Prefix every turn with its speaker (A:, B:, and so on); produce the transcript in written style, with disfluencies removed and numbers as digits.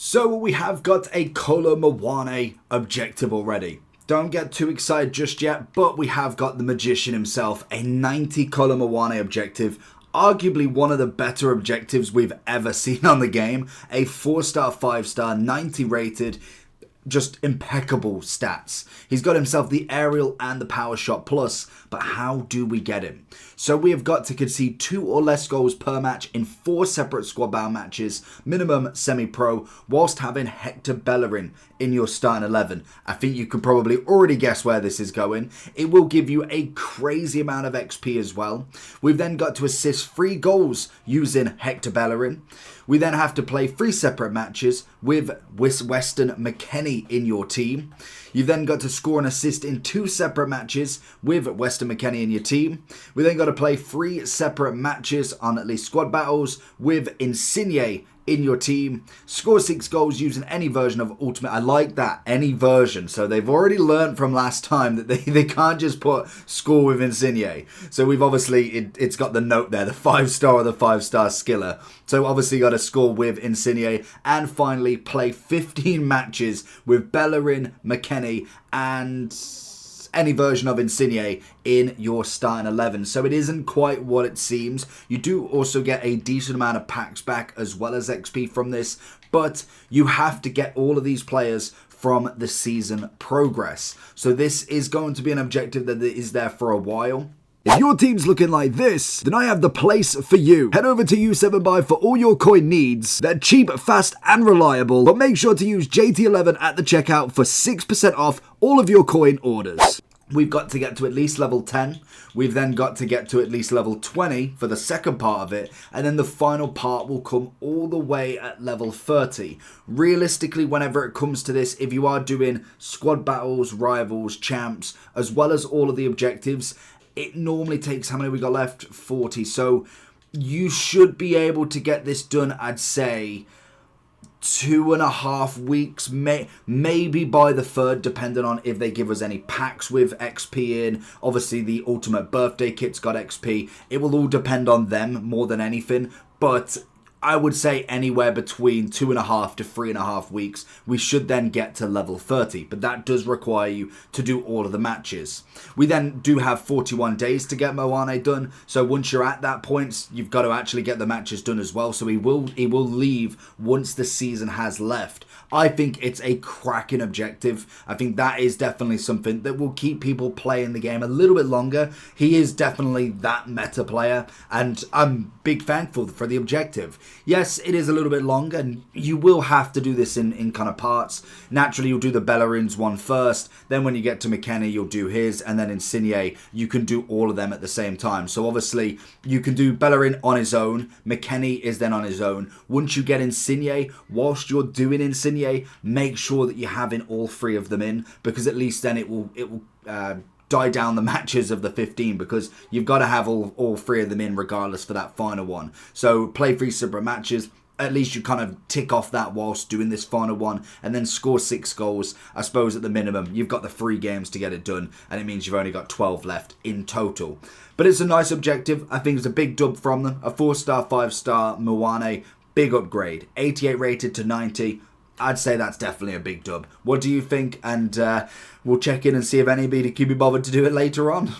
A: So we have got a Kolo Muani objective already. Don't get too excited just yet, but we have got the magician himself, a 90 Kolo Muani objective. Arguably one of the better objectives we've ever seen on the game. A 4-star, 5-star, 90 rated. Just impeccable stats. He's got himself the aerial and the power shot plus, but how do we get him? So we have got to concede 2 or less goals per match in 4 separate squad battle matches, minimum semi-pro, whilst having Hector Bellerin in your starting 11. I think you could probably already guess where this is going. It will give you a crazy amount of XP as well. We've then got to assist 3 goals using Hector Bellerin. We then have to play 3 separate matches with Weston McKennie in your team. You've then got to score an assist in 2 separate matches with Weston McKennie in your team. We then got to play 3 separate matches on at least squad battles with Insigne in your team. Score 6 goals using any version of Ultimate. I like that, any version. So they've already learned from last time that they can't just put score with Insigne. So we've obviously, it's got the note there, the 5-star or the 5-star skiller. So obviously got to score with Insigne. And finally play 15 matches with Bellerin, McKennie and any version of Insigne in your starting 11. So it isn't quite what it seems. You do also get a decent amount of packs back as well as XP from this, but you have to get all of these players from the season progress. So this is going to be an objective that is there for a while.
B: If your team's looking like this, then I have the place for you. Head over to U7Buy for all your coin needs. They're cheap, fast, and reliable, but make sure to use JT11 at the checkout for 6% off all of your coin orders.
A: We've got to get to at least level 10. We've then got to get to at least level 20 for the second part of it. And then the final part will come all the way at level 30. Realistically, whenever it comes to this, if you are doing squad battles, rivals, champs, as well as all of the objectives, it normally takes, how many we got left? 40. So you should be able to get this done, I'd say, 2.5 weeks, maybe by the 3rd, depending on if they give us any packs with XP in. Obviously, the Ultimate Birthday Kit's got XP. It will all depend on them more than anything, but I would say anywhere between 2.5 to 3.5 weeks, we should then get to level 30. But that does require you to do all of the matches. We then do have 41 days to get Muani done. So once you're at that point, you've got to actually get the matches done as well. So he will leave once the season has left. I think it's a cracking objective. I think that is definitely something that will keep people playing the game a little bit longer. He is definitely that meta player, and I'm big thankful for the objective. Yes, it is a little bit longer, and you will have to do this in kind of parts. Naturally, you'll do the Bellerin's one first, then when you get to McKennie, you'll do his, and then Insigne, you can do all of them at the same time. So obviously, you can do Bellerin on his own, McKennie is then on his own. Once you get Insigne, whilst you're doing Insigne, make sure that you're having all 3 of them in, because at least then it will die down the matches of the 15, because you've got to have all 3 of them in regardless for that final one. So play 3 separate matches. At least you kind of tick off that whilst doing this final one, and then score 6 goals. I suppose at the minimum, you've got the 3 games to get it done, and it means you've only got 12 left in total. But it's a nice objective. I think it's a big dub from them. A 4-star, 5-star Muani, big upgrade. 88 rated to 90. I'd say that's definitely a big dub. What do you think? And we'll check in and see if anybody can be bothered to do it later on.